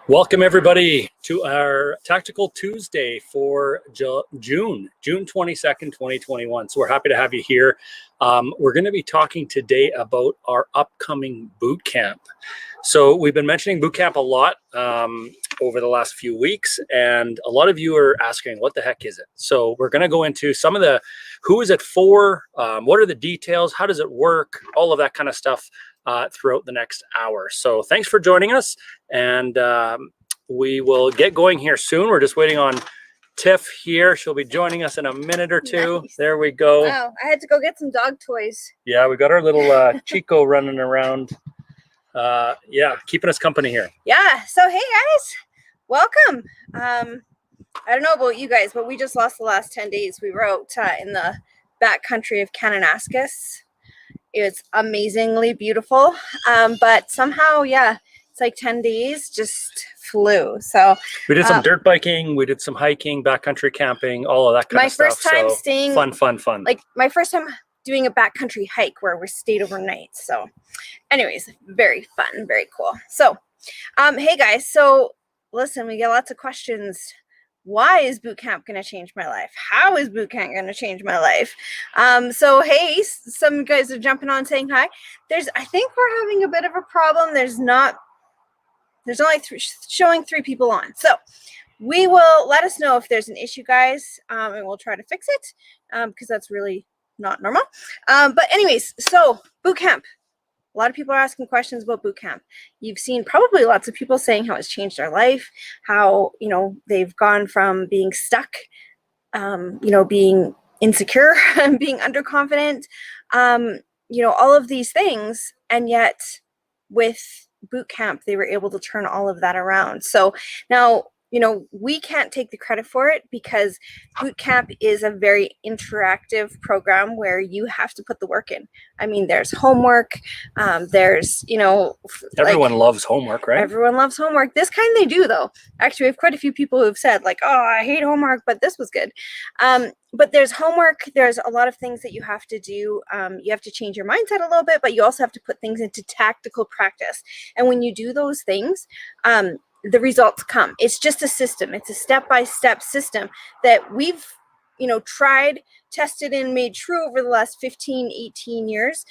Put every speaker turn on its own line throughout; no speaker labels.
Welcome everybody to our Tactical Tuesday for June 22nd, 2021. So we're happy to have you here. We're going to be talking today about our upcoming boot camp. So we've been mentioning boot camp a lot over the last few weeks, and a lot of you are asking, what the heck is it? So we're going to go into some of the, who is it for? What are the details? How does it work? All of that kind of stuff throughout the next hour. So thanks for joining us, and we will get going here soon. We're just waiting on Tiff here. She'll be joining us in a minute or two. Nice. There we go.
Wow, I had to go get some dog toys.
Yeah, we got our little Chico running around. Yeah, keeping us company here.
Yeah, so hey guys, welcome. I don't know about you guys, but we just lost the last 10 days. We were out in the backcountry of Kananaskis. It's amazingly beautiful, but somehow, yeah, it's like 10 days just flew. So
we did some dirt biking, we did some hiking, backcountry camping, all of that kind of stuff.
My first time staying,
fun.
Like my first time doing a backcountry hike where we stayed overnight. So anyways, very fun, very cool. So hey guys, so listen, we get lots of questions. Why is boot camp going to change my life? How is boot camp going to change my life? So, hey, some guys are jumping on saying hi. I think we're having a bit of a problem. There's only showing 3 people on. So we will let us know if there's an issue, guys, and we'll try to fix it because that's really not normal. But anyways, so boot camp. A lot of people are asking questions about boot camp. You've seen probably lots of people saying how it's changed their life, how, they've gone from being stuck, being insecure, being underconfident, all of these things. And yet with boot camp, they were able to turn all of that around. So now, we can't take the credit for it because boot camp is a very interactive program where you have to put the work in. I mean, there's homework. There's,
everyone loves homework, right?
Everyone loves homework. This kind they do, though. Actually, we have quite a few people who've said like, oh, I hate homework, but this was good. But there's homework. There's a lot of things that you have to do. You have to change your mindset a little bit, but you also have to put things into tactical practice. And when you do those things, the results come. It's just a system. It's a step-by-step system that we've, tried, tested, and made true over the last 15, 18 years,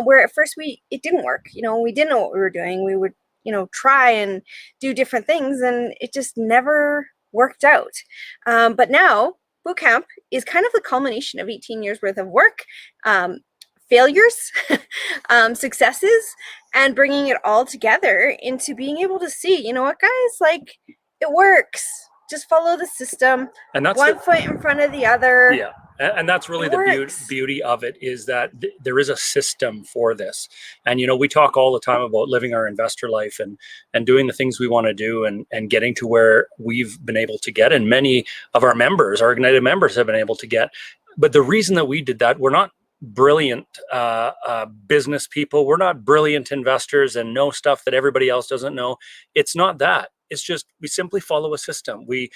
where at first it didn't work. We didn't know what we were doing. We would, try and do different things, and it just never worked out. But now, boot camp is kind of the culmination of 18 years worth of work, failures, successes, and bringing it all together into being able to see, you know what, guys, like, it works. Just follow the system, and that's one foot in front of the other.
Yeah, and that's really the beauty of it, is that there is a system for this. And, we talk all the time about living our investor life and doing the things we want to do and getting to where we've been able to get. And many of our members, our Ignited members, have been able to get. But the reason that we did that, we're not brilliant business people. We're not brilliant investors and know stuff that everybody else doesn't know. It's not that. It's just we simply follow a system. We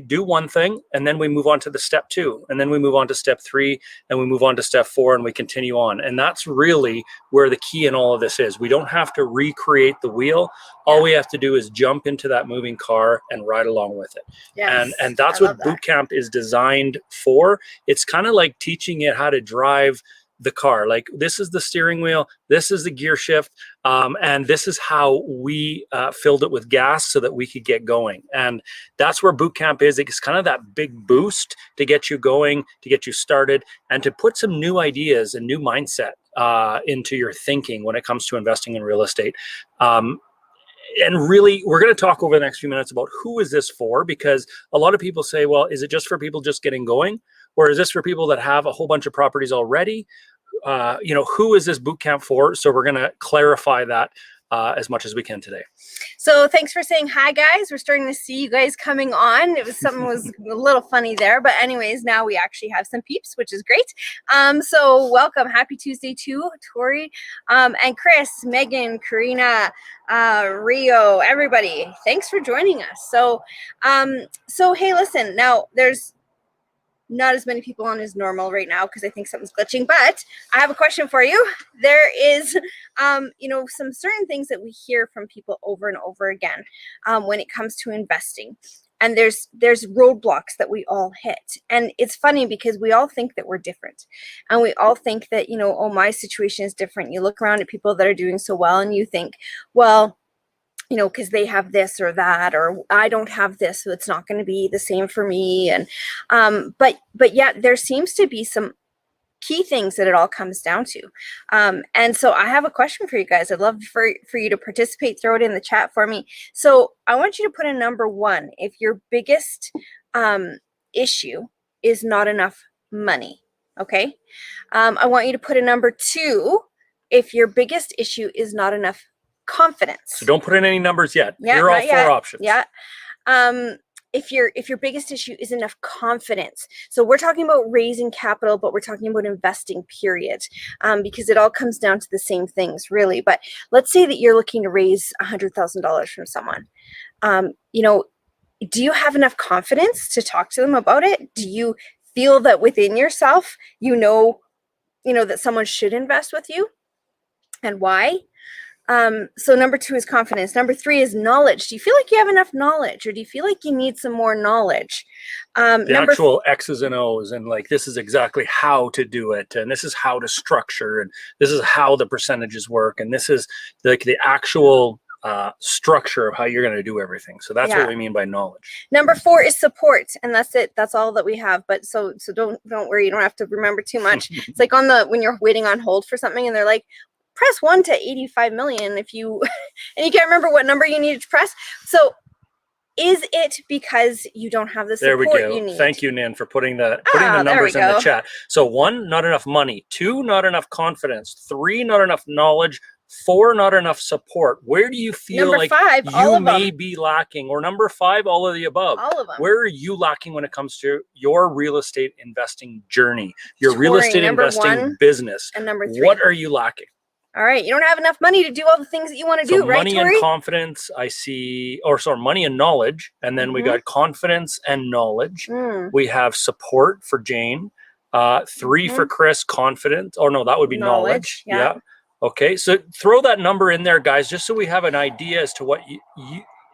do one thing, and then we move on to the step 2, and then we move on to step 3, and we move on to step 4, and we continue on. And that's really where the key in all of this is. We don't have to recreate the wheel. All we have to do is jump into that moving car and ride along with it.
Yes,
and that's what boot camp is designed for. It's kind of like teaching it how to drive the car. Like, this is the steering wheel, this is the gear shift, and this is how we filled it with gas so that we could get going. And that's where boot camp is. It's kind of that big boost to get you going, to get you started, and to put some new ideas and new mindset into your thinking when it comes to investing in real estate. And really, we're going to talk over the next few minutes about who is this for, because a lot of people say, well, is it just for people just getting going? Or is this for people that have a whole bunch of properties already? Who is this boot camp for? So we're going to clarify that as much as we can today.
So thanks for saying hi, guys. We're starting to see you guys coming on. Something was a little funny there, but anyways, now we actually have some peeps, which is great. So welcome. Happy Tuesday to Tori, and Chris, Megan, Karina, Rio, everybody. Thanks for joining us. So hey, listen, now there's not as many people on as normal right now because I think something's glitching, but I have a question for you. There is, some certain things that we hear from people over and over again when it comes to investing. And there's roadblocks that we all hit. And it's funny because we all think that we're different. And we all think that, oh, my situation is different. You look around at people that are doing so well and you think, well, because they have this or that, or I don't have this, so it's not going to be the same for me. And but yet there seems to be some key things that it all comes down to. And so I have a question for you guys. I'd love for you to participate, throw it in the chat for me. So I want you to put in number 1 if your biggest issue is not enough money. Okay. I want you to put in number 2 if your biggest issue is not enough confidence.
So don't put in any numbers yet.
Yeah,
Here are all 4 options.
Yeah. If your biggest issue is enough confidence. So we're talking about raising capital, but we're talking about investing, period, because it all comes down to the same things, really. But let's say that you're looking to raise $100,000 from someone. Do you have enough confidence to talk to them about it? Do you feel that within yourself, that someone should invest with you, and why? So number 2 is confidence. Number 3 is knowledge. Do you feel like you have enough knowledge, or do you feel like you need some more knowledge?
The actual X's and O's, and like, this is exactly how to do it, and this is how to structure, and this is how the percentages work, and this is like the actual structure of how you're going to do everything. So that's what we mean by knowledge.
Number 4 is support, and that's it. That's all that we have. But so don't worry. You don't have to remember too much. It's like when you're waiting on hold for something, and they're like, press 1 to 85 million if you and you can't remember what number you needed to press. So is it because you don't have the support you need?
Thank you, Nan, for putting the numbers in the chat. So 1, not enough money. 2, not enough confidence. 3, not enough knowledge. 4, not enough support. Where do you feel
number
like
5,
you may be lacking? Or number 5, all of the above.
All of them.
Where are you lacking when it comes to your real estate investing journey, your real estate investing business?
And number 3.
What are you lacking?
All right. You don't have enough money to do all the things that you want to do, right,
money
Tori?
and confidence, I see, money and knowledge. And then we got confidence and knowledge. We have support for Jane. 3 for Chris, confidence. Oh, no, that would be knowledge. Yeah. Okay. So throw that number in there, guys, just so we have an idea as to what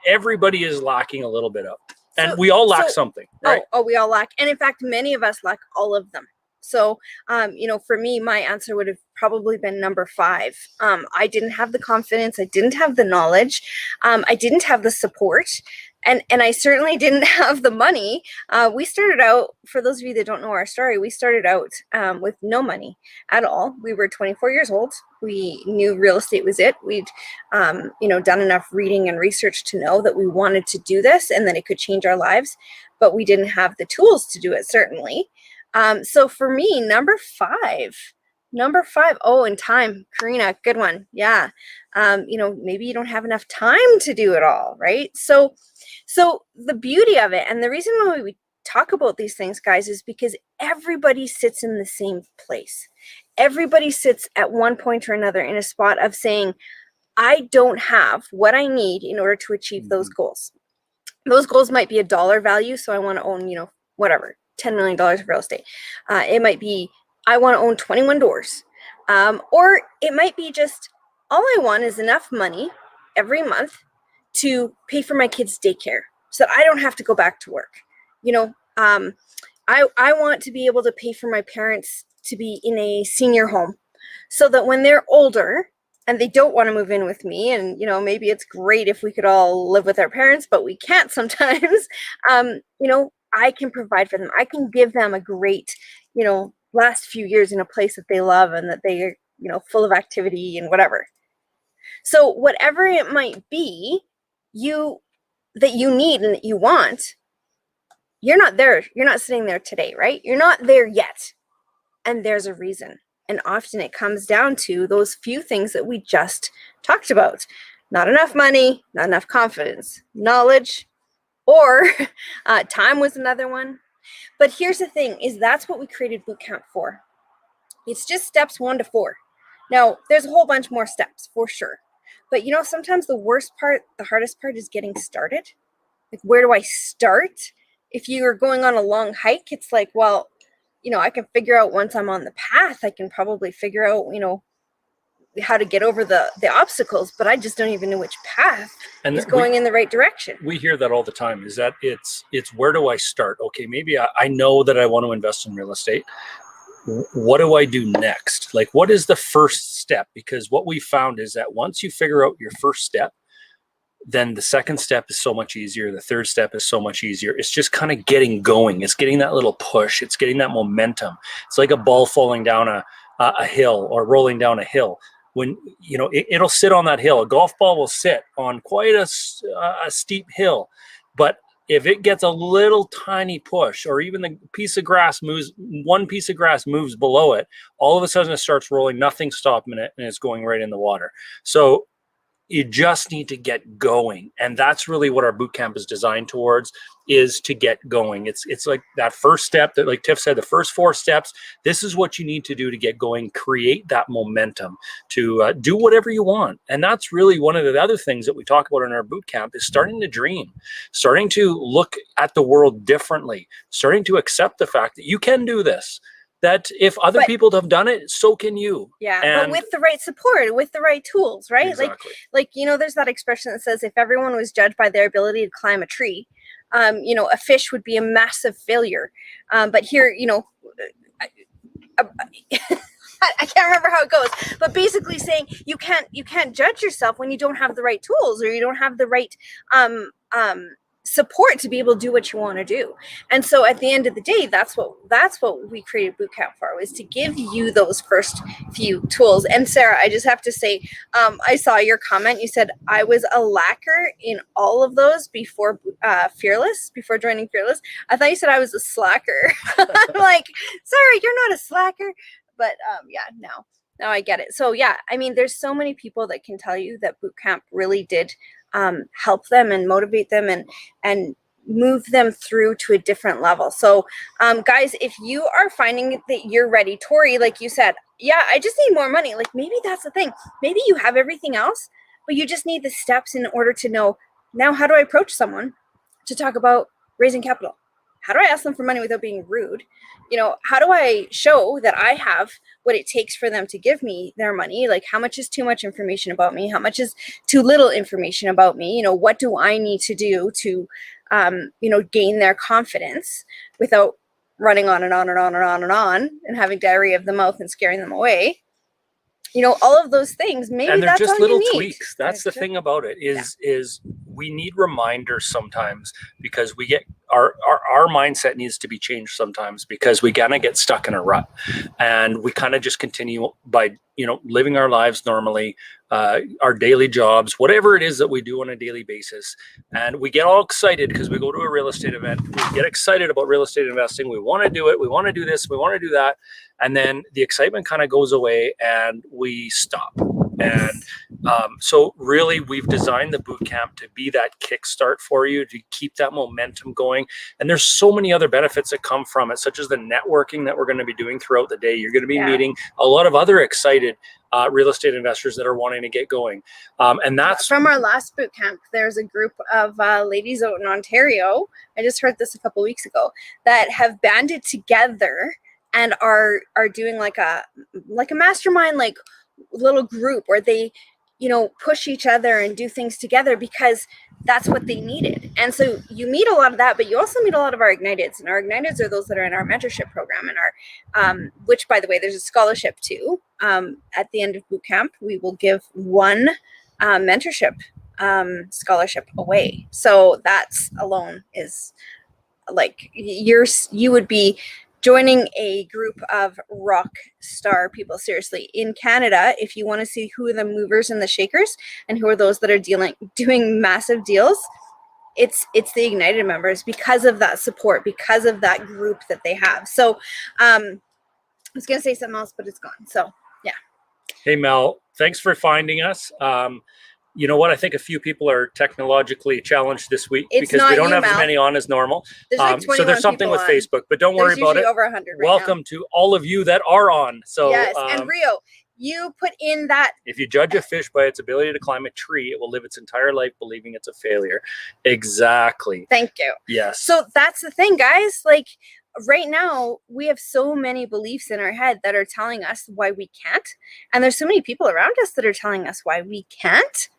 everybody is lacking a little bit of. And we all lack something, right?
Oh, we all lack. And in fact, many of us lack all of them. So, for me, my answer would have probably been number 5. I didn't have the confidence. I didn't have the knowledge. I didn't have the support. And I certainly didn't have the money. We started out, for those of you that don't know our story, we started out with no money at all. We were 24 years old. We knew real estate was it. We'd, done enough reading and research to know that we wanted to do this and that it could change our lives. But we didn't have the tools to do it, certainly. So for me, number 5. Oh, and time. Karina, good one. Yeah. Maybe you don't have enough time to do it all, right? So the beauty of it, and the reason why we talk about these things, guys, is because everybody sits in the same place. Everybody sits at one point or another in a spot of saying, I don't have what I need in order to achieve those goals. Those goals might be a dollar value. So I want to own, whatever, $10 million of real estate. It might be, I want to own 21 doors. Or it might be just, all I want is enough money every month to pay for my kids' daycare so that I don't have to go back to work. I want to be able to pay for my parents to be in a senior home so that when they're older and they don't want to move in with me, and, maybe it's great if we could all live with our parents, but we can't sometimes, I can provide for them. I can give them a great, last few years in a place that they love and that they are, full of activity and whatever. So whatever it might be that you need and that you want, you're not there. You're not sitting there today, right? You're not there yet. And there's a reason. And often it comes down to those few things that we just talked about. Not enough money, not enough confidence, knowledge, or time was another one. But here's the thing, is that's what we created Bootcamp for. It's just steps 1 to 4. Now, there's a whole bunch more steps for sure. But sometimes the worst part, the hardest part is getting started. Like, where do I start? if you're going on a long hike, it's like, well, I can figure out once I'm on the path, I can probably figure out, how to get over the obstacles, but I just don't even know which path is going in the right direction.
We hear that all the time, is that it's where do I start? Okay, maybe I know that I want to invest in real estate. What do I do next? Like, what is the first step? Because what we found is that once you figure out your first step, then the second step is so much easier. The third step is so much easier. It's just kind of getting going. It's getting that little push. It's getting that momentum. It's like a ball falling down a hill or rolling down a hill. When it'll sit on that hill. A golf ball will sit on quite a steep hill, but if it gets a little tiny push, or even the piece of grass moves, one piece of grass moves below it, all of a sudden it starts rolling. Nothing's stopping it, and it's going right in the water. So you just need to get going, and that's really what our boot camp is designed towards, is to get going. It's like that first step that, like Tiff said, the first 4 steps. This is what you need to do to get going. Create that momentum to do whatever you want, and that's really one of the other things that we talk about in our boot camp, is starting to dream, starting to look at the world differently, starting to accept the fact that you can do this. That if other people have done it, so can you.
Yeah, but with the right support, with the right tools, right?
Exactly.
Like there's that expression that says, if everyone was judged by their ability to climb a tree, a fish would be a massive failure. But here, I can't remember how it goes, but basically saying you can't judge yourself when you don't have the right tools, or you don't have the right support to be able to do what you want to do. And so at the end of the day, that's what we created Bootcamp for, was to give you those first few tools. And Sarah, I just have to say, I saw your comment. You said I was a lacquer in all of those before before joining Fearless. I thought you said I was a slacker. I'm like, Sarah, you're not a slacker. But now I get it. So yeah, I mean, there's so many people that can tell you that Bootcamp really did help them and motivate them and move them through to a different level. So guys, if you are finding that you're ready, Tori, like you said, yeah, I just need more money. Like, maybe that's the thing. Maybe you have everything else, but you just need the steps in order to know, now, how do I approach someone to talk about raising capital? How do I ask them for money without being rude? How do I show that I have what it takes for them to give me their money? Like, how much is too much information about me? How much is too little information about me? What do I need to do to, gain their confidence without running on and on and on and on and on and having diarrhea of the mouth and scaring them away? All of those things, maybe
and they're
that's
just
all
little
you need.
tweaks. That's the thing about it, is we need reminders sometimes, because we get our mindset needs to be changed sometimes, because we kind of get stuck in a rut, and we kind of just continue by living our lives normally, our daily jobs, whatever it is that we do on a daily basis, and we get all excited because we go to a real estate event. We get excited about real estate investing. We want to do it. We want to do this. We want to do that. And then the excitement kind of goes away and we stop. And so really, we've designed the bootcamp to be that kickstart for you, to keep that momentum going. And there's so many other benefits that come from it, such as the networking that we're going to be doing throughout the day. You're going to be meeting a lot of other excited real estate investors that are wanting to get going. And that's
from our last bootcamp. There's a group of ladies out in Ontario, I just heard this a couple of weeks ago, that have banded together and are doing like a mastermind, like little group where they push each other and do things together, because that's what they needed. And so you meet a lot of that, but you also meet a lot of our Igniteds, and our Igniteds are those that are in our mentorship program, and our which, by the way, there's a scholarship too. At the end of bootcamp, we will give one mentorship scholarship away. So that's alone is like, you would be joining a group of rock star people, seriously, in Canada. If you want to see who are the movers and the shakers and who are those that are doing massive deals, it's the Ignited members, because of that support, because of that group that they have. So I was going to say something else, but it's gone. So yeah.
Hey, Mel, thanks for finding us. You know what? I think a few people are technologically challenged this week because we don't have as many on as normal. So there's something with Facebook, but don't worry about it.
Over 100 right
Welcome to all of you that are on. So
yes, and Rio, You put in that.
If you judge a fish by its ability to climb a tree, it will live its entire life believing it's a failure. Exactly.
Thank you.
Yes.
So that's the thing, guys. Like right now, we have so many beliefs in our head that are telling us why we can't. And there's so many people around us that are telling us why we can't.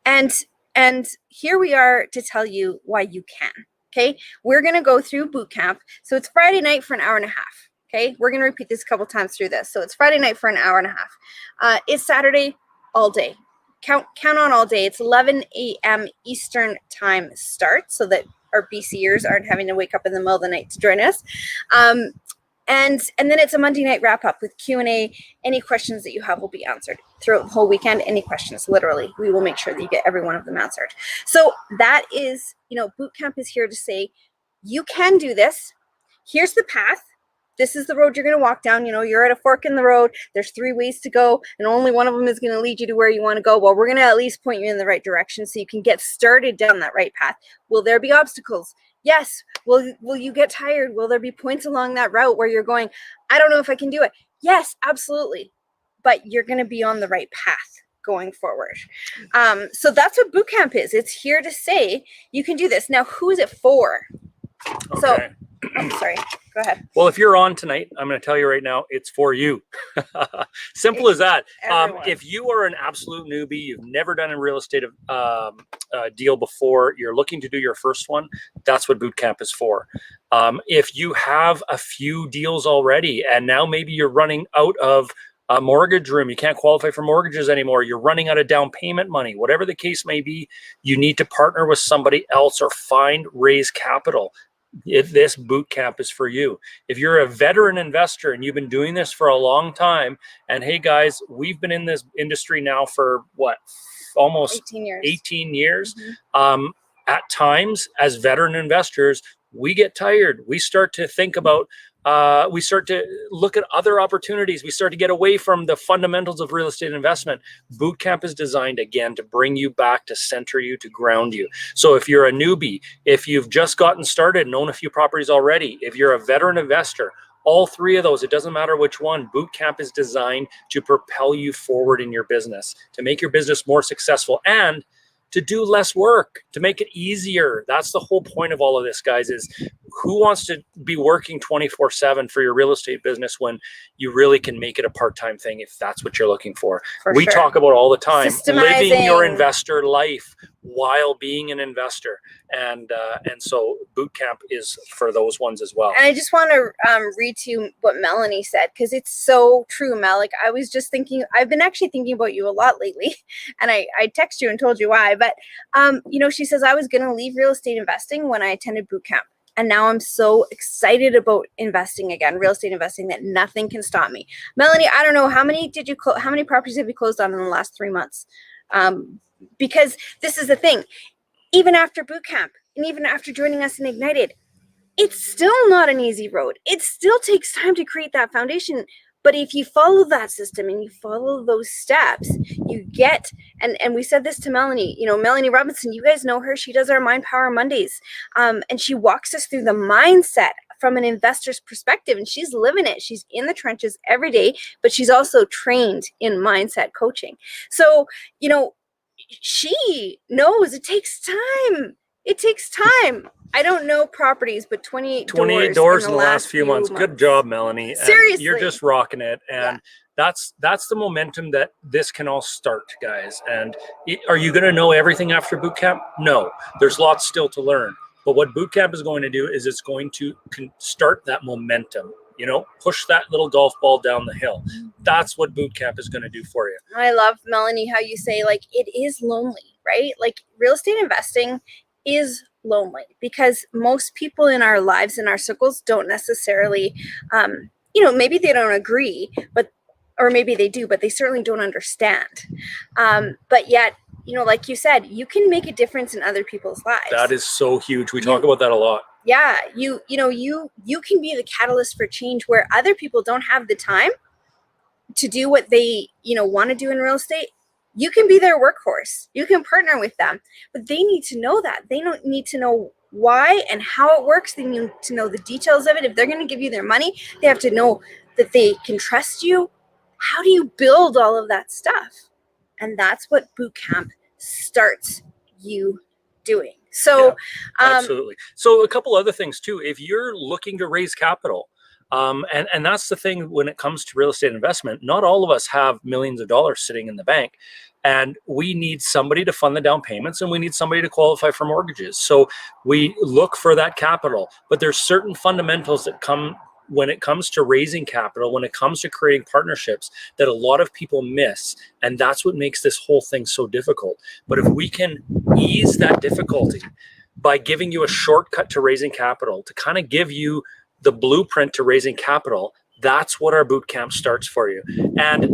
And here we are to tell you why you can. Okay. We're going to go through boot camp. So it's Friday night for an hour and a half. Okay. We're going to repeat this a couple times through this. So it's Friday night for an hour and a half. It's Saturday all day. Count on all day. It's 11 a.m. Eastern time start so that our BCers aren't having to wake up in the middle of the night to join us. And then it's a Monday night wrap up with Q&A. Any questions that you have will be answered throughout the whole weekend. Any questions, literally, we will make sure that you get every one of them answered. So that is, boot camp is here to say, you can do this. Here's the path. This is the road you're going to walk down. You're at a fork in the road. There's 3 ways to go, and only one of them is going to lead you to where you want to go. Well, we're going to at least point you in the right direction so you can get started down that right path. Will there be obstacles? Yes. Will you get tired? Will there be points along that route where you're going, I don't know if I can do it? Yes, absolutely. But you're going to be on the right path going forward. So that's what boot camp is. It's here to say you can do this. Now, who is it for?
Okay.
So, sorry. Go ahead.
Well, if you're on tonight, I'm going to tell you right now, it's for you. Simple as that. If you are an absolute newbie, you've never done a real estate deal before, you're looking to do your first one, that's what Bootcamp is for. If you have a few deals already and now maybe you're running out of a mortgage room, you can't qualify for mortgages anymore, you're running out of down payment money, whatever the case may be, you need to partner with somebody else or raise capital. If this boot camp is for you. If you're a veteran investor and you've been doing this for a long time, and hey guys, we've been in this industry now for what, almost 18 years.
Mm-hmm.
At times as veteran investors, we get tired. We start to think about we start to look at other opportunities. We start to get away from the fundamentals of real estate investment. Bootcamp is designed, again, to bring you back, to center you, to ground you. So if you're a newbie, if you've just gotten started and own a few properties already, if you're a veteran investor, all 3 of those, it doesn't matter which one, Bootcamp is designed to propel you forward in your business, to make your business more successful and to do less work, to make it easier. That's the whole point of all of this, guys, is who wants to be working 24/7 for your real estate business when you really can make it a part-time thing if that's what you're looking for. We talk about all the time, living your investor life while being an investor. And so Bootcamp is for those ones as well.
And I just want to read to you what Melanie said, because it's so true, Mel. Like I was just thinking, I've been actually thinking about you a lot lately, and I text you and told you why. But she says, I was going to leave real estate investing when I attended Bootcamp. And now I'm so excited about investing again, real estate investing, that nothing can stop me. Melanie, I don't know, how many properties have you closed on in the last 3 months? Because this is the thing, even after Bootcamp and even after joining us in Ignited, it's still not an easy road. It still takes time to create that foundation. But if you follow that system and you follow those steps, you get, and we said this to Melanie, Melanie Robinson, you guys know her. She does our Mind Power Mondays. And she walks us through the mindset from an investor's perspective, and she's living it. She's in the trenches every day, but she's also trained in mindset coaching. So, she knows it takes time. It takes time. I don't know properties, but 28 doors in the last few months.
Good job, Melanie.
Seriously.
And you're just rocking it. And that's the momentum that this can all start, guys. And are you going to know everything after Bootcamp? No, there's lots still to learn. But what Bootcamp is going to do is it's going to start that momentum, push that little golf ball down the hill. That's what Bootcamp is going to do for you.
I love, Melanie, how you say, like, it is lonely, right? Like real estate investing is lonely because most people in our lives, in our circles, don't necessarily, maybe they don't agree, or maybe they do, but they certainly don't understand. But yet, like you said, you can make a difference in other people's lives.
That is so huge. We talk about that a lot.
Yeah, you can be the catalyst for change where other people don't have the time to do what they, want to do in real estate. You can be their workhorse. You can partner with them, but they need to know that. They don't need to know why and how it works. They need to know the details of it. If they're going to give you their money, they have to know that they can trust you, how do you build all of that stuff? And that's what Bootcamp starts you doing. So,
absolutely. So a couple other things too. If you're looking to raise capital, and that's the thing when it comes to real estate investment, not all of us have millions of dollars sitting in the bank. And we need somebody to fund the down payments, and we need somebody to qualify for mortgages. So we look for that capital. But there's certain fundamentals that come when it comes to raising capital, when it comes to creating partnerships, that a lot of people miss. And that's what makes this whole thing so difficult. But if we can ease that difficulty by giving you a shortcut to raising capital, to kind of give you the blueprint to raising capital, that's what our boot camp starts for you. And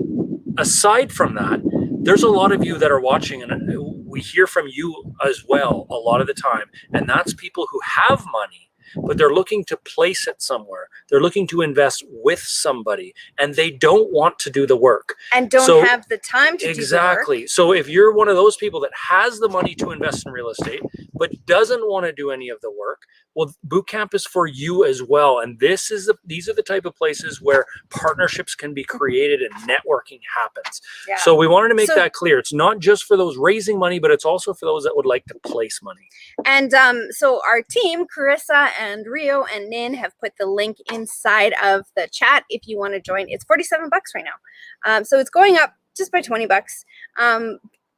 aside from that, there's a lot of you that are watching, and we hear from you as well a lot of the time. And that's people who have money, but they're looking to place it somewhere. They're looking to invest with somebody, and they don't want to do the work.
And don't have the time to do the work.
Exactly. So if you're one of those people that has the money to invest in real estate, but doesn't want to do any of the work, well, Bootcamp is for you as well. And these are the type of places where partnerships can be created and networking happens. Yeah. So we wanted to make that clear. It's not just for those raising money, but it's also for those that would like to place money.
And so our team, Carissa and Rio and Nin, have put the link inside of the chat if you want to join. It's $47 right now. So it's going up just by $20.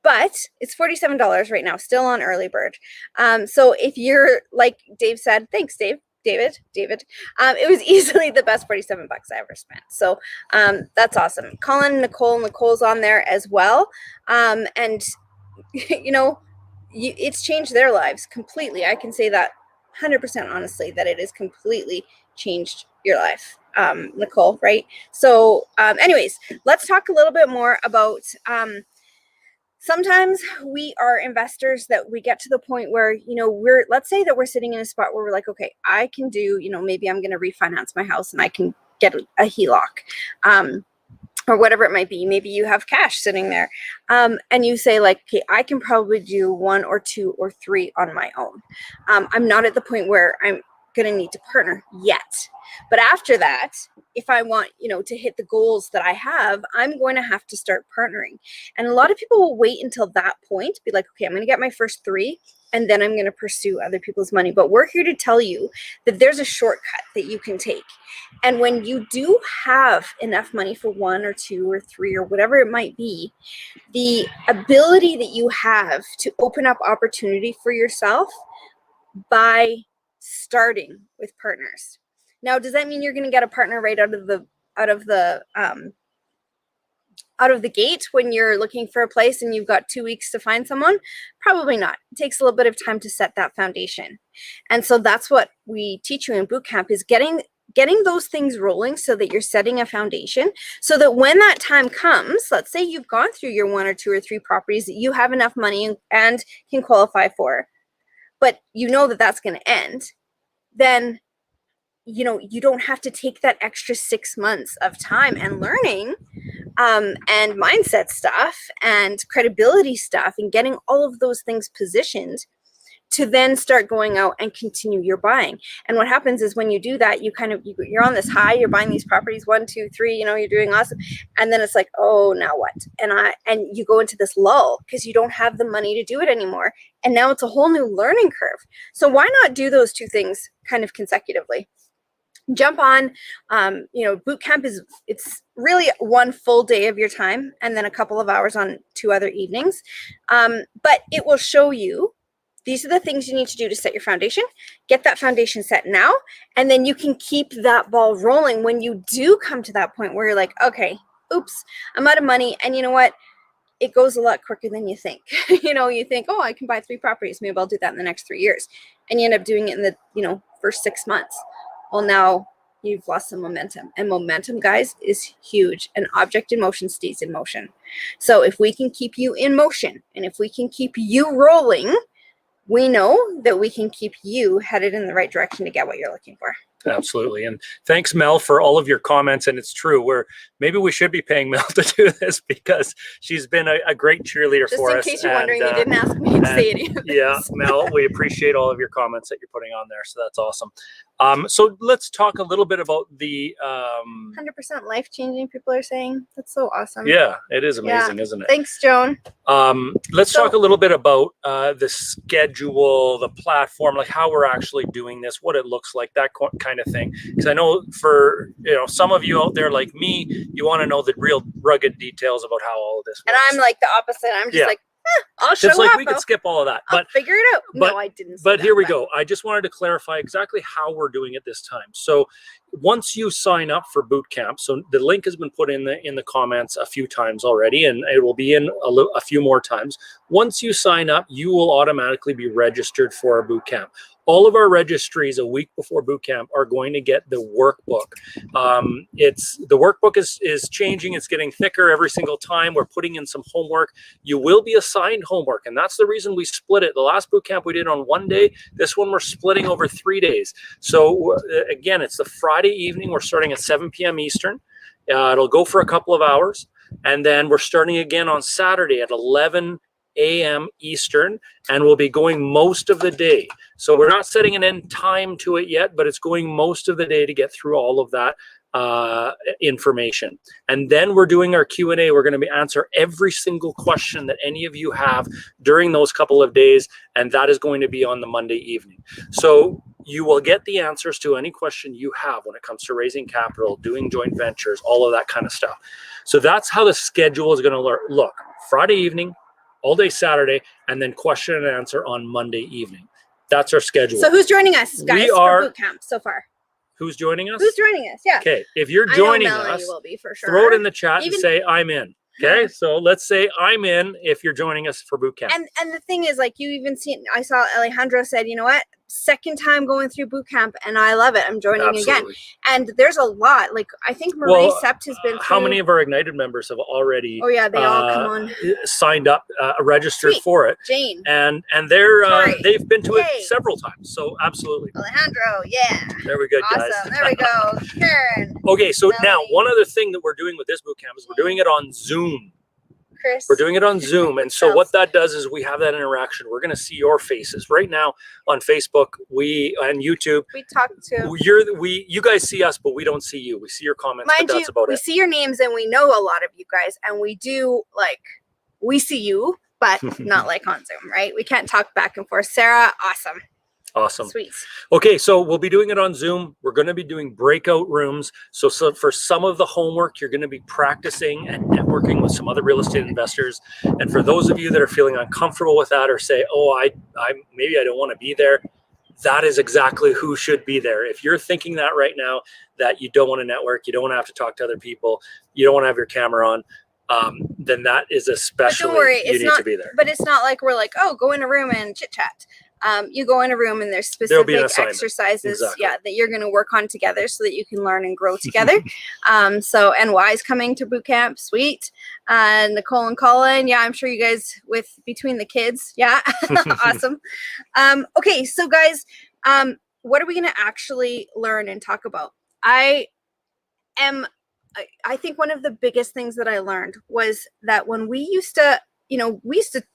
But it's $47 right now, still on early bird. So if you're, like Dave said, thanks, David. It was easily the best $47 I ever spent. So that's awesome. Colin, Nicole's on there as well. And you know, it's changed their lives completely. I can say that 100% honestly, that it has completely changed your life, Nicole, right? So anyways, let's talk a little bit more about sometimes we are investors that we get to the point where, you know, let's say that we're sitting in a spot where we're like, okay, I can do, you know, maybe I'm going to refinance my house and I can get a HELOC, or whatever it might be. Maybe you have cash sitting there, and you say like, okay, I can probably do 1 or 2 or 3 on my own. I'm not at the point where I'm going to need to partner yet. But after that, if I want, you know, to hit the goals that I have, I'm going to have to start partnering. And a lot of people will wait until that point to be like, okay, I'm going to get my first 3 and then I'm going to pursue other people's money. But we're here to tell you that there's a shortcut that you can take. And when you do have enough money for 1 or 2 or 3 or whatever it might be, the ability that you have to open up opportunity for yourself by starting with partners. Now, does that mean you're going to get a partner right out of the gate when you're looking for a place and you've got 2 weeks to find someone? Probably not. It takes a little bit of time to set that foundation. And so that's what we teach you in Bootcamp, is getting those things rolling so that you're setting a foundation, so that when that time comes, let's say you've gone through your 1 or 2 or 3 properties that you have enough money and can qualify for, but you know that that's going to end, then you know you don't have to take that extra 6 months of time and learning and mindset stuff and credibility stuff and getting all of those things positioned to then start going out and continue your buying. And what happens is when you do that, you're on this high, you're buying these properties 1, 2, 3, you know, you're doing awesome. And then it's like, oh, now what? And you go into this lull because you don't have the money to do it anymore. And now it's a whole new learning curve. So why not do those 2 things kind of consecutively? Jump on, you know, Bootcamp it's really 1 full day of your time and then a couple of hours on 2 other evenings. But it will show you, these are the things you need to do to set your foundation. Get that foundation set now, and then you can keep that ball rolling when you do come to that point where you're like, okay, oops, I'm out of money. And you know what? It goes a lot quicker than you think. You know, you think, oh, I can buy 3 properties. Maybe I'll do that in the next 3 years. And you end up doing it in the, you know, first 6 months. Well, now you've lost some momentum. And momentum, guys, is huge. An object in motion stays in motion. So if we can keep you in motion and if we can keep you rolling, we know that we can keep you headed in the right direction to get what you're looking for.
Absolutely. And thanks, Mel, for all of your comments. And it's true, maybe we should be paying Mel to do this, because she's been a great cheerleader for us.
Just in case you're wondering, you didn't ask me to say any of this.
Yeah, Mel, we appreciate all of your comments that you're putting on there. So that's awesome. So let's talk a little bit about the
100% life-changing, people are saying. That's so awesome.
Yeah, it is amazing, isn't it?
Thanks, Joan.
Let's talk a little bit about the schedule, the platform, like how we're actually doing this, what it looks like, that kind of thing. Because I know for some of you out there like me, you want to know the real rugged details about how all of this works.
And I'm like the opposite. I'm just like, I'll show
it's like
up.
we could skip all of that,
I'll figure it out. No, I didn't.
But here we go. I just wanted to clarify exactly how we're doing it this time. So once you sign up for Bootcamp, so the link has been put in the comments a few times already, and it will be in a few more times. Once you sign up, you will automatically be registered for our Bootcamp. All of our registries a week before Bootcamp are going to get the workbook. The workbook is changing. It's getting thicker every single time. We're putting in some homework. You will be assigned homework, and that's the reason we split it. The last Bootcamp we did on one day. This one we're splitting over 3 days. So again, it's the Friday evening. We're starting at 7 p.m. Eastern. It'll go for a couple of hours, and then we're starting again on Saturday at 11 a.m. Eastern, and we'll be going most of the day. So we're not setting an end time to it yet, but it's going most of the day to get through all of that information. And then we're doing our Q&A. We're going to answer every single question that any of you have during those couple of days, and that is going to be on the Monday evening. So you will get the answers to any question you have when it comes to raising capital, doing joint ventures, all of that kind of stuff. So that's how the schedule is going to look. Friday evening, all day Saturday, and then question and answer on Monday evening. That's our schedule.
So who's joining us, guys, for Bootcamp so far?
Who's joining us?
Who's joining us? Yeah.
Okay. If you're joining us,
will be for sure.
Throw it in the chat and say, I'm in. Okay. So let's say I'm in if you're joining us for Bootcamp.
And the thing is, like, you even see, I saw Alejandro said, you know what? Second time going through Bootcamp, and I love it. I'm joining again. And there's a lot. Like, I think Marie Sept has been through.
How many of our Ignited members have already
they all come on,
signed up, registered for it?
Jane.
And they've been to it several times. So absolutely.
Alejandro, yeah.
There we go, guys.
Awesome. There we go. Karen.
Okay, so now one other thing that we're doing with this Bootcamp is we're doing it on Zoom.
Chris.
We're doing it on Zoom. And so what that does is we have that interaction. We're going to see your faces right now on Facebook, and YouTube.
We talk to
you guys see us, but we don't see you. We see your comments, but that's about it.
We see your names, and we know a lot of you guys, and we do, like, we see you, but not like on Zoom, right? We can't talk back and forth. Sarah, awesome.
Awesome.
Sweet.
Okay, so we'll be doing it on Zoom. We're going to be doing breakout rooms. So for some of the homework, you're going to be practicing and networking with some other real estate investors. And for those of you that are feeling uncomfortable with that, or say, oh, I maybe I don't want to be there, that is exactly who should be there. If you're thinking that right now, that you don't want to network, you don't want to have to talk to other people, you don't want to have your camera on, then that is especially,
don't worry,
you need to be there.
But it's not like we're like, oh, go in a room and chit chat. You go in a room and there's specific exercises, that you're going to work on together so that you can learn and grow together. So NY's coming to Bootcamp, sweet. Nicole and Colin, I'm sure you guys between the kids, awesome. Okay, so guys, what are we going to actually learn and talk about? I think one of the biggest things that I learned was that when we used to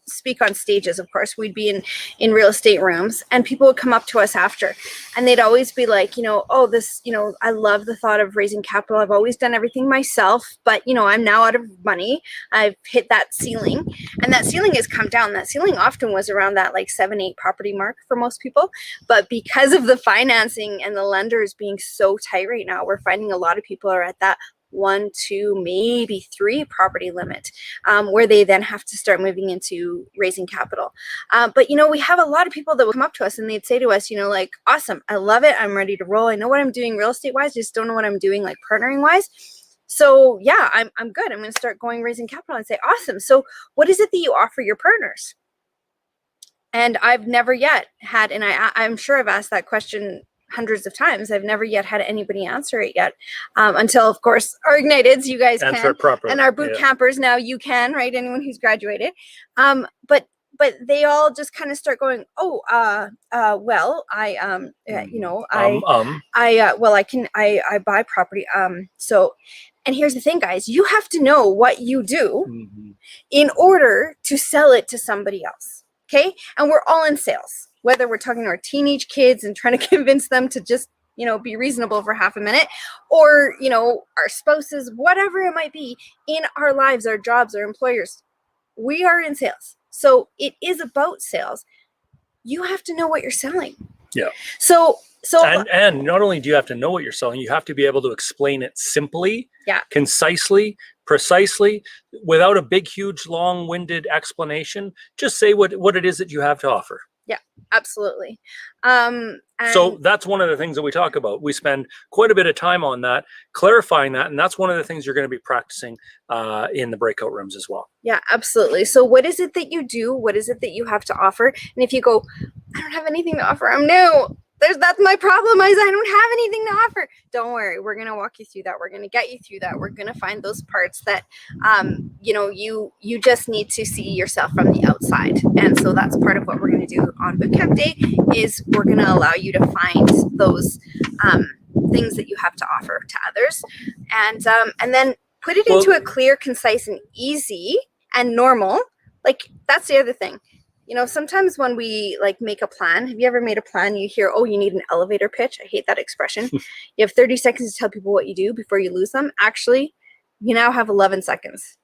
speak on stages, of course, we'd be in real estate rooms, and people would come up to us after, and they'd always be like, oh, this, I love the thought of raising capital. I've always done everything myself, but, I'm now out of money. I've hit that ceiling, and that ceiling has come down. That ceiling often was around that like 7-8 property mark for most people. But because of the financing and the lenders being so tight right now, we're finding a lot of people are at that 1, 2, maybe 3 property limit, where they then have to start moving into raising capital. But, we have a lot of people that will come up to us and they'd say to us, like, awesome, I love it. I'm ready to roll. I know what I'm doing real estate wise, just don't know what I'm doing like partnering wise. So yeah, I'm good. I'm going to start going raising capital. And say, awesome. So what is it that you offer your partners? And I've never yet had, and I'm sure I've asked that question hundreds of times. I've never yet had anybody answer it yet, until, of course, our Igniteds, you guys can, and our boot campers now you can, right? Anyone who's graduated. But but they all just kind of start going, oh, well, you know, well, I buy property. So, and here's the thing, guys, you have to know what you do in order to sell it to somebody else. Okay. And we're all in sales, whether we're talking to our teenage kids and trying to convince them to just, you know, be reasonable for half a minute, or, you know, our spouses, whatever it might be in our lives, our jobs, our employers, we are in sales. So it is about sales. You have to know what you're selling.
Yeah.
So
and not only do you have to know what you're selling, you have to be able to explain it simply,
yeah,
concisely, precisely, without a big, huge, long-winded explanation. Just say what it is that you have to offer.
Yeah, absolutely.
So that's one of the things that we talk about. We spend quite a bit of time on that, clarifying that, and that's one of the things you're going to be practicing in the breakout rooms as well.
Yeah, absolutely. So what is it that you do? What is it that you have to offer? And if you go, I don't have anything to offer, I'm new. That's my problem, is I don't have anything to offer. Don't worry, we're going to walk you through that. We're going to get you through that. We're going to find those parts that, you know, you just need to see yourself from the outside. And so that's part of what we're going to do on Bootcamp Day, is we're going to allow you to find those things that you have to offer to others, and then put it into a clear, concise, and easy and normal. Like, that's the other thing. You know, sometimes when we like make a plan, have you ever made a plan? You hear, oh, you need an elevator pitch. I hate that expression. You have 30 seconds to tell people what you do before you lose them. Actually, you now have 11 seconds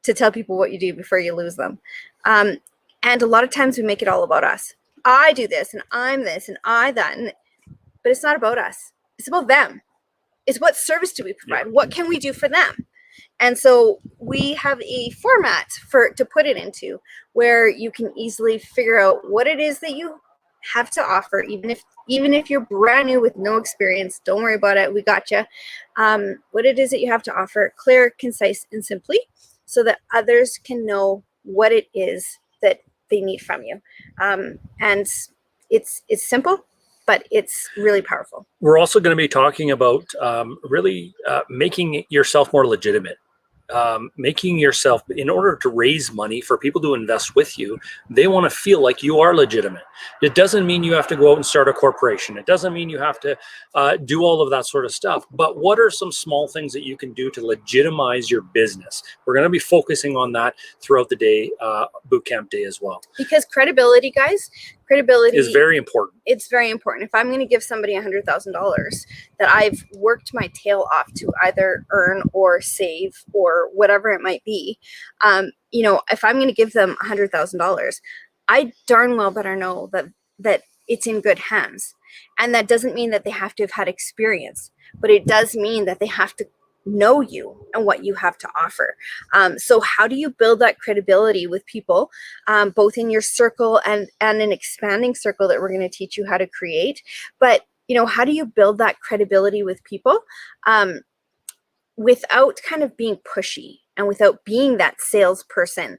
to tell people what you do before you lose them. And a lot of times we make it all about us. I do this and I'm this and I that. But it's not about us. It's about them. It's what service do we provide? What can we do for them? And so we have a format to put it into, where you can easily figure out what it is that you have to offer, even if you're brand new with no experience. Don't worry about it. We got you. What it is that you have to offer, clear, concise, and simply, so that others can know what it is that they need from you. And it's simple, but it's really powerful.
We're also going to be talking about really making yourself more legitimate. Making yourself, in order to raise money for people to invest with you, they want to feel like you are legitimate. It doesn't mean you have to go out and start a corporation. It doesn't mean you have to do all of that sort of stuff. But what are some small things that you can do to legitimize your business? We're going to be focusing on that throughout the day, Bootcamp Day as well.
Because credibility, guys, credibility
is very important.
It's very important. If I'm going to give somebody $100,000 that I've worked my tail off to either earn or save or whatever it might be, you know, if I'm going to give them $100,000, I darn well better know that it's in good hands. And that doesn't mean that they have to have had experience, but it does mean that they have to know you and what you have to offer. So how do you build that credibility with people, both in your circle and an expanding circle that we're going to teach you how to create? But, you know, how do you build that credibility with people without kind of being pushy and without being that salesperson,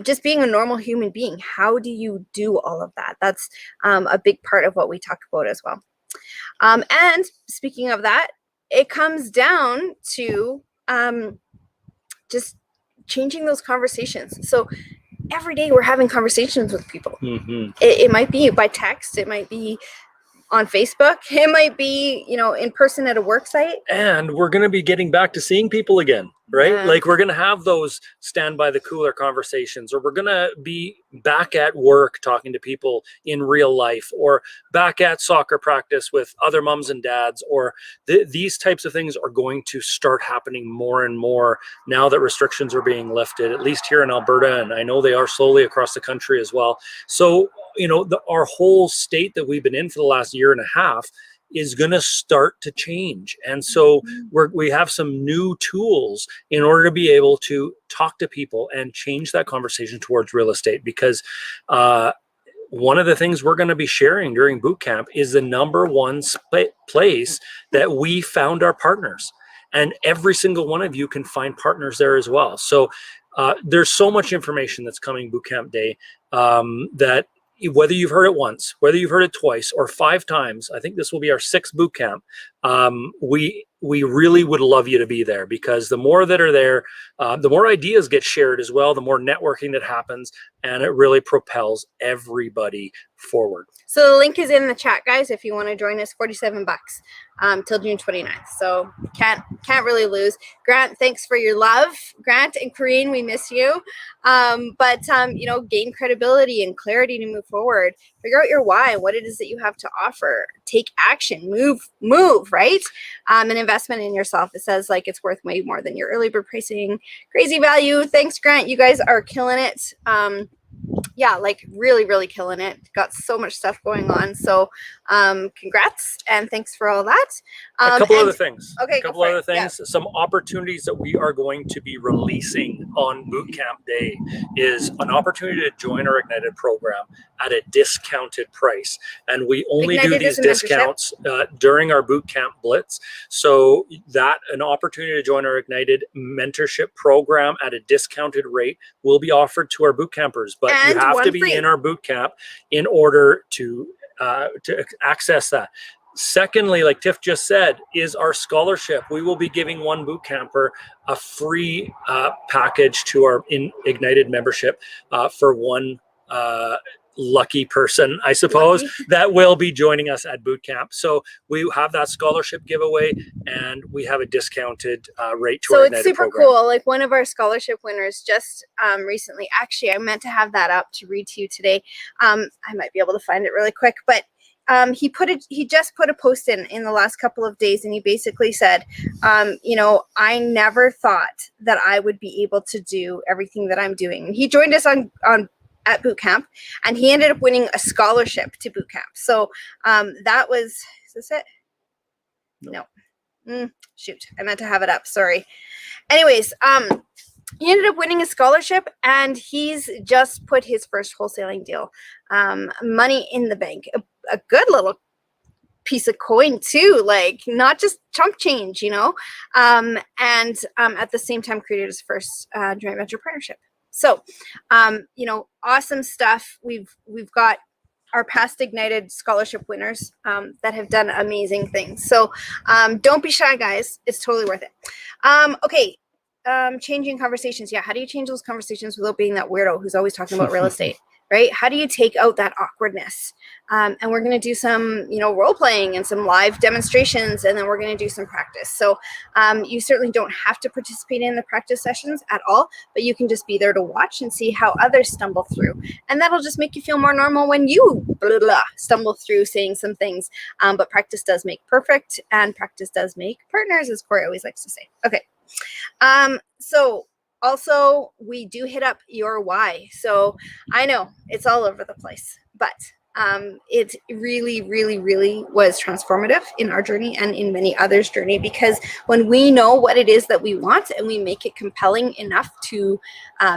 just being a normal human being? How do you do all of that? That's a big part of what we talk about as well. And speaking of that, it comes down to just changing those conversations. So every day we're having conversations with people. It might be by text. It might be on Facebook. It might be, you know, in person at a work site.
And we're going to be getting back to seeing people again, right? Yeah. Like, we're going to have those stand by the cooler conversations, or we're going to be back at work talking to people in real life, or back at soccer practice with other moms and dads, or these types of things are going to start happening more and more now that restrictions are being lifted, at least here in Alberta. And I know they are slowly across the country as well. So, you know, our whole state that we've been in for the last year and a half is going to start to change. And so we have some new tools in order to be able to talk to people and change that conversation towards real estate. Because one of the things we're going to be sharing during Bootcamp is the number one place that we found our partners. And every single one of you can find partners there as well. So there's so much information that's coming Bootcamp Day that, whether you've heard it once, whether you've heard it twice or 5 times, I think this will be our 6th boot camp. We we really would love you to be there, because the more that are there, the more ideas get shared as well, the more networking that happens, and it really propels everybody forward.
So the link is in the chat, guys, if you want to join us. $47 till June 29th. So can't really lose. Grant, thanks for your love. Grant and Corrine, we miss you. You know, gain credibility and clarity to move forward. Figure out your why, what it is that you have to offer. Take action, move, right? An investment in yourself. It says like it's worth way more than your early bird pricing. Crazy value. Thanks, Grant. You guys are killing it. Yeah, like really killing it. Got so much stuff going on. So congrats and thanks for all that.
A couple other things.
Okay,
a couple other things. Yeah. Some opportunities that we are going to be releasing on Bootcamp Day is an opportunity to join our Ignited program at a discounted price. And we only do these discounts during our Bootcamp Blitz. So that an opportunity to join our Ignited mentorship program at a discounted rate will be offered to our boot campers, but you have to be in our boot camp in order to access that. Secondly, like Tiff just said, is our scholarship. We will be giving one boot camper a free package to our Ignited membership for one lucky person, I suppose, that will be joining us at boot camp. So we have that scholarship giveaway, and we have a discounted rate to our Ignited program. So it's super
cool. Like one of our scholarship winners just recently, actually, I meant to have that up to read to you today. I might be able to find it really quick, but he just put a post in the last couple of days, and he basically said, you know, I never thought that I would be able to do everything that I'm doing. He joined us at Bootcamp, and he ended up winning a scholarship to Bootcamp. So that was, is this it? No. Shoot, I meant to have it up. Sorry. Anyways, he ended up winning a scholarship, and he's just put his first wholesaling deal, money in the bank, a good little piece of coin too, like not just chump change, you know, and at the same time created his first joint venture partnership. So, you know, awesome stuff. We've got our past Ignited scholarship winners that have done amazing things. So don't be shy, guys. It's totally worth it. Okay. Changing conversations. Yeah. How do you change those conversations without being that weirdo who's always talking about real estate? Right? How do you take out that awkwardness? And we're going to do some, you know, role playing and some live demonstrations, and then we're going to do some practice. So you certainly don't have to participate in the practice sessions at all, but you can just be there to watch and see how others stumble through. And that'll just make you feel more normal when you stumble through saying some things. But practice does make perfect, and practice does make partners, as Corey always likes to say. Okay. So also, we do hit up your why. So I know it's all over the place, but it really was transformative in our journey and in many others' journey, because when we know what it is that we want and we make it compelling enough to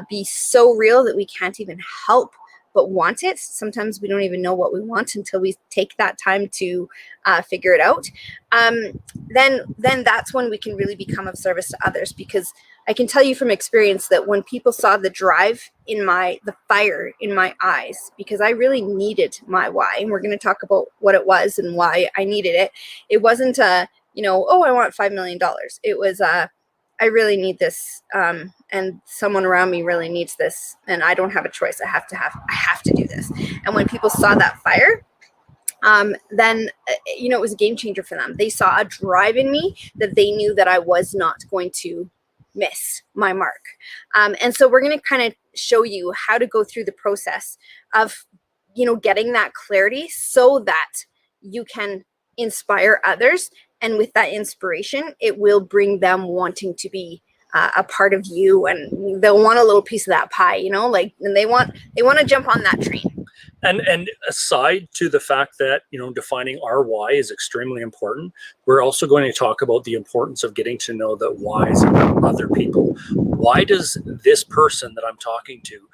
be so real that we can't even help but want it. Sometimes we don't even know what we want until we take that time to figure it out. Then that's when we can really become of service to others, because I can tell you from experience that when people saw the drive in the fire in my eyes, because I really needed my why, and we're going to talk about what it was and why I needed it. It wasn't you know, oh, I want $5 million. It was I really need this, and someone around me really needs this, and I don't have a choice. I have to do this. And when people saw that fire, then you know, it was a game changer for them. They saw a drive in me that they knew that I was not going to miss my mark. And so we're going to kind of show you how to go through the process of, you know, getting that clarity so that you can inspire others. And with that inspiration, it will bring them wanting to be a part of you, and they'll want a little piece of that pie, you know, like, and they want to jump on that train.
And aside to the fact that, you know, defining our why is extremely important, we're also going to talk about the importance of getting to know the whys of other people. Why does this person that I'm talking to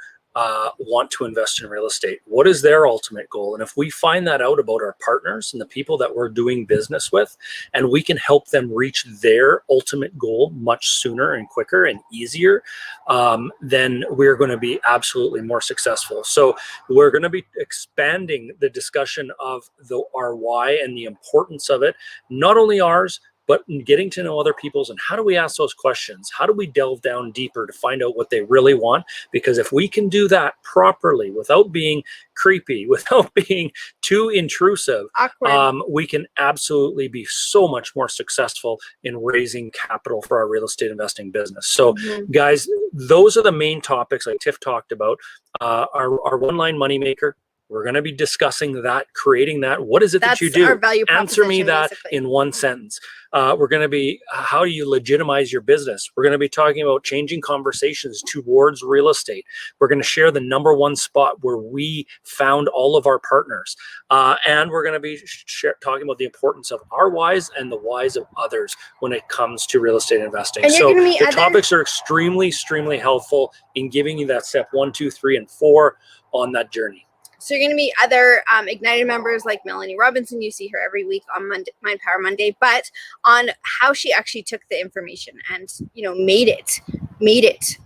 want to invest in real estate? What is their ultimate goal? And if we find that out about our partners and the people that we're doing business with, and we can help them reach their ultimate goal much sooner and quicker and easier, then we're going to be absolutely more successful. So we're going to be expanding the discussion of our why and the importance of it, not only ours, but getting to know other people's, and how do we ask those questions? How do we delve down deeper to find out what they really want? Because if we can do that properly without being creepy, without being too intrusive, we can absolutely be so much more successful in raising capital for our real estate investing business. So guys, those are the main topics like Tiff talked about. Our one-line moneymaker, we're going to be discussing that, creating that. What is it that you do?
Our value
Answer me that
basically.
in one sentence. We're going to be, how do you legitimize your business? We're going to be talking about changing conversations towards real estate. We're going to share the number one spot where we found all of our partners. And we're going to be talking about the importance of our whys and the whys of others when it comes to real estate investing. So the topics are extremely, extremely helpful in giving you that step 1, 2, 3, and 4 on that journey.
So you're going to meet other Ignited members like Melanie Robinson. You see her every week on Mind Power Monday, but on how she actually took the information and, you know, made it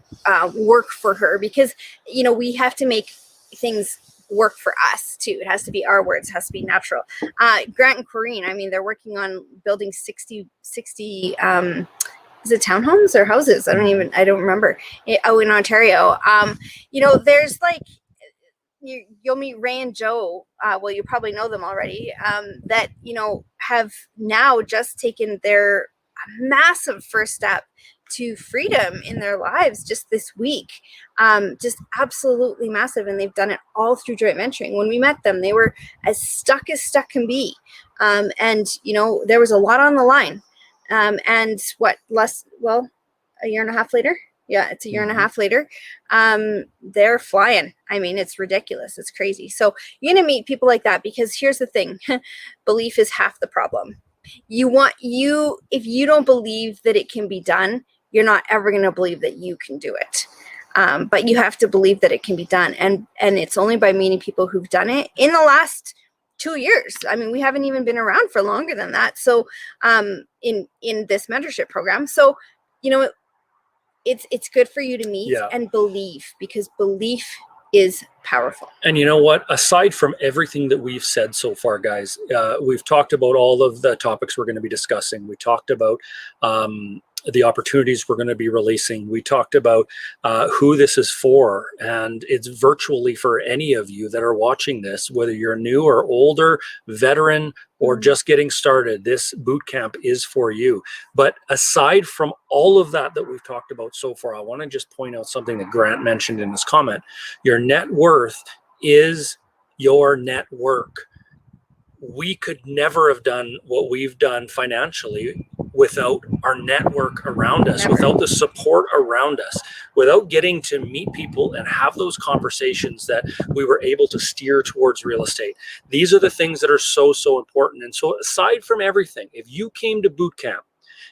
work for her, because, you know, we have to make things work for us too. It has to be our words, it has to be natural. Grant and Corrine, I mean, they're working on building 60 is it townhomes or houses? I don't remember. Oh, in Ontario. You know, there's like, you'll meet Ray and Joe. Well, you probably know them already. That, you know, have now just taken their massive first step to freedom in their lives just this week. Just absolutely massive. And they've done it all through joint venturing. When we met them, they were as stuck can be. And, you know, there was a lot on the line. And a year and a half later. Yeah, it's a year and a half later. They're flying. I mean, it's ridiculous. It's crazy. So you're going to meet people like that, because here's the thing. Belief is half the problem. If you don't believe that it can be done, you're not ever going to believe that you can do it. But you have to believe that it can be done. And it's only by meeting people who've done it in the last 2 years. I mean, we haven't even been around for longer than that. So in this mentorship program. So, you know, it's good for you to meet and believe, because belief is powerful.
And you know what? Aside from everything that we've said so far, guys, we've talked about all of the topics we're going to be discussing. We talked about the opportunities we're going to be releasing. We talked about who this is for, and it's virtually for any of you that are watching this, whether you're new or older, veteran, or just getting started. This boot camp is for you. But aside from all of that we've talked about so far, I want to just point out something that Grant mentioned in his comment. Your net worth is your network. We could never have done what we've done financially without our network around us, without the support around us, without getting to meet people and have those conversations that we were able to steer towards real estate. These are the things that are so, so important. And so aside from everything, if you came to boot camp,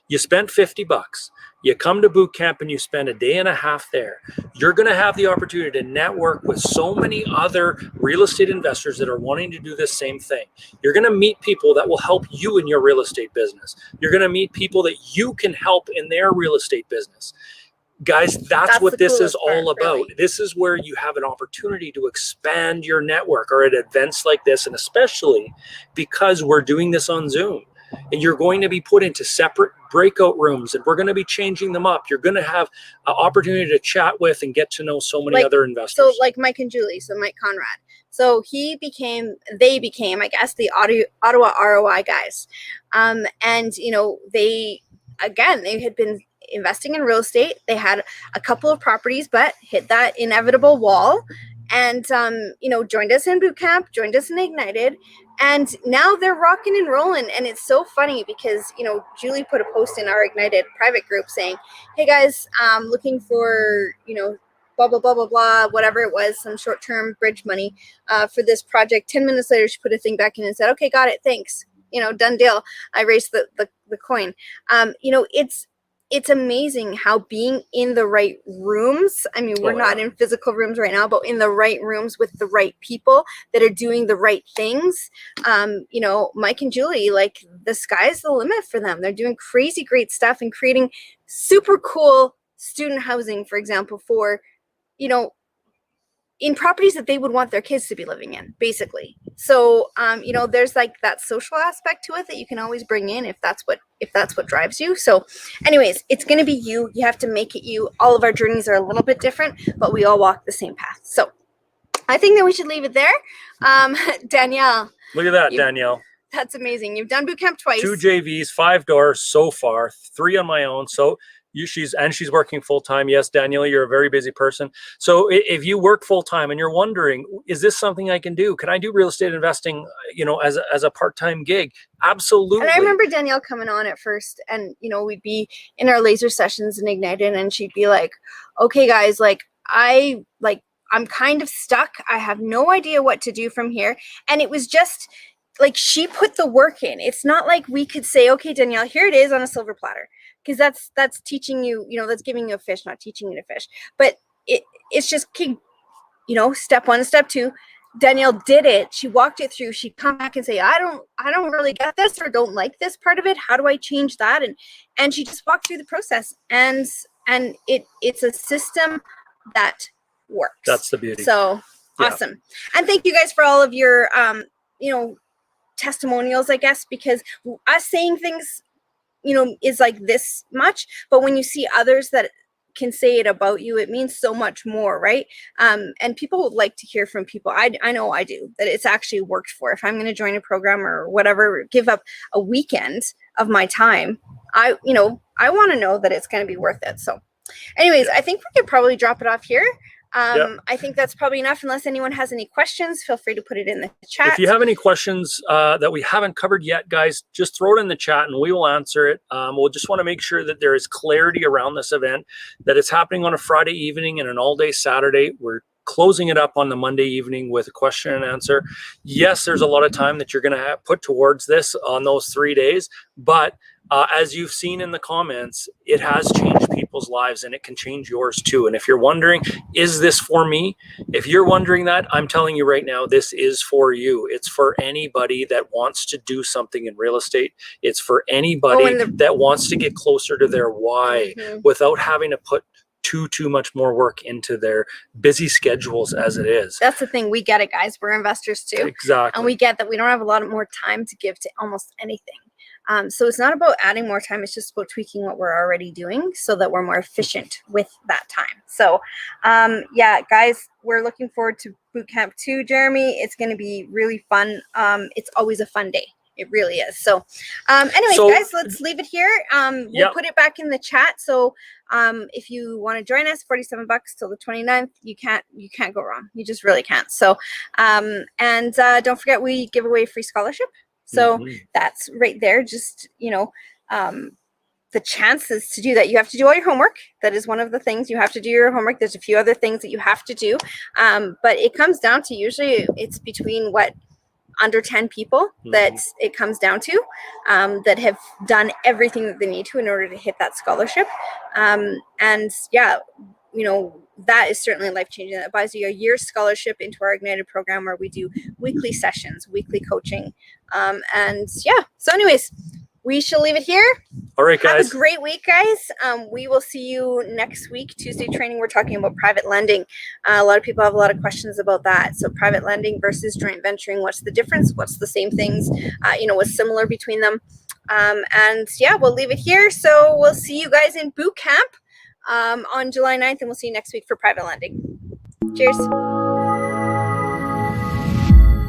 you spent $50, you come to boot camp and you spend a day and a half there, you're going to have the opportunity to network with so many other real estate investors that are wanting to do this same thing. You're going to meet people that will help you in your real estate business. You're going to meet people that you can help in their real estate business. Guys, that's what this is all about. Really. This is where you have an opportunity to expand your network, or at events like this, and especially because we're doing this on Zoom. And you're going to be put into separate breakout rooms, and we're going to be changing them up. You're going to have an opportunity to chat with and get to know so many other investors.
So like Mike and Julie, so Mike Conrad. So they became, I guess, the Ottawa ROI guys. And, you know, they had been investing in real estate. They had a couple of properties, but hit that inevitable wall. And, you know, joined us in Bootcamp, joined us in Ignited, and now they're rocking and rolling. And it's so funny because, you know, Julie put a post in our Ignited private group saying, hey guys, looking for, you know, blah, blah, blah, blah, blah, whatever it was, some short-term bridge money for this project. 10 minutes later, she put a thing back in and said, okay, got it, thanks. You know, done deal. I raised the coin. You know, it's amazing how being in the right rooms, I mean, we're not in physical rooms right now, but in the right rooms with the right people that are doing the right things. You know, Mike and Julie, like, the sky's the limit for them. They're doing crazy great stuff and creating super cool student housing, for example, for, you know, in properties that they would want their kids to be living in, basically. So, you know, there's like that social aspect to it that you can always bring in if that's what drives you. So anyways, it's going to be you. You have to make it you. All of our journeys are a little bit different, but we all walk the same path. So I think that we should leave it there. Danielle.
Look at that, Danielle.
That's amazing. You've done boot camp twice.
2 JVs, 5 doors so far, 3 on my own. So she's working full time. Yes, Danielle, you're a very busy person. So if you work full time and you're wondering, is this something I can do? Can I do real estate investing, you know, as a part-time gig? Absolutely.
And I remember Danielle coming on at first, and you know, we'd be in our laser sessions and Ignited, and she'd be like, "Okay, guys, I'm kind of stuck. I have no idea what to do from here." And it was just like she put the work in. It's not like we could say, "Okay, Danielle, here it is on a silver platter," because that's teaching you, you know, that's giving you a fish, not teaching you to fish. But it's just, you know, step 1, step 2. Danielle did it. She walked it through. She'd come back and say, I don't really get this, or don't like this part of it. How do I change that? And she just walked through the process, and it's a system that works.
That's the beauty.
So awesome. And thank you guys for all of your you know, testimonials, I guess, because us saying things, you know, is like this much, but when you see others that can say it about you, it means so much more, right? And people would like to hear from people. I know I do, that it's actually worked for. If I'm going to join a program or whatever, give up a weekend of my time, I want to know that it's going to be worth it. So anyways, I think we could probably drop it off here. I think that's probably enough. Unless anyone has any questions, feel free to put it in the chat.
If you have any questions that we haven't covered yet, guys, just throw it in the chat and we will answer it. We'll just want to make sure that there is clarity around this event, that it's happening on a Friday evening and an all-day Saturday. We're closing it up on the Monday evening with a question and answer. Yes, there's a lot of time that you're going to put towards this on those 3 days, but as you've seen in the comments, it has changed people's lives and it can change yours too. And if you're wondering, is this for me? If you're wondering that, I'm telling you right now, this is for you. It's for anybody that wants to do something in real estate. It's for anybody that wants to get closer to their why without having to put too much more work into their busy schedules as it is.
That's the thing. We get it, guys. We're investors too.
Exactly.
And we get that we don't have a lot more time to give to almost anything. So it's not about adding more time. It's just about tweaking what we're already doing so that we're more efficient with that time. So yeah, guys, we're looking forward to Bootcamp 2, Jeremy. It's going to be really fun. It's always a fun day. It really is. So anyways, guys, let's leave it here. We'll put it back in the chat. So if you want to join us, $47 till the 29th, you can't go wrong. You just really can't. So don't forget, we give away a free scholarship. So that's right there. Just, you know, the chances to do that. You have to do all your homework. That is one of the things. You have to do your homework. There's a few other things that you have to do. But it comes down to, usually it's between under 10 people that it comes down to, that have done everything that they need to in order to hit that scholarship. And yeah, you know, that is certainly life-changing. That buys you a year's scholarship into our Ignited program, where we do weekly sessions, weekly coaching. And yeah, so anyways, we shall leave it here.
All right, guys.
Have a great week, guys. We will see you next week. Tuesday training, we're talking about private lending. A lot of people have a lot of questions about that. So private lending versus joint venturing. What's the difference? What's the same things? You know, what's similar between them? And yeah, we'll leave it here. So we'll see you guys in boot camp on July 9th, and we'll see you next week for private lending. Cheers.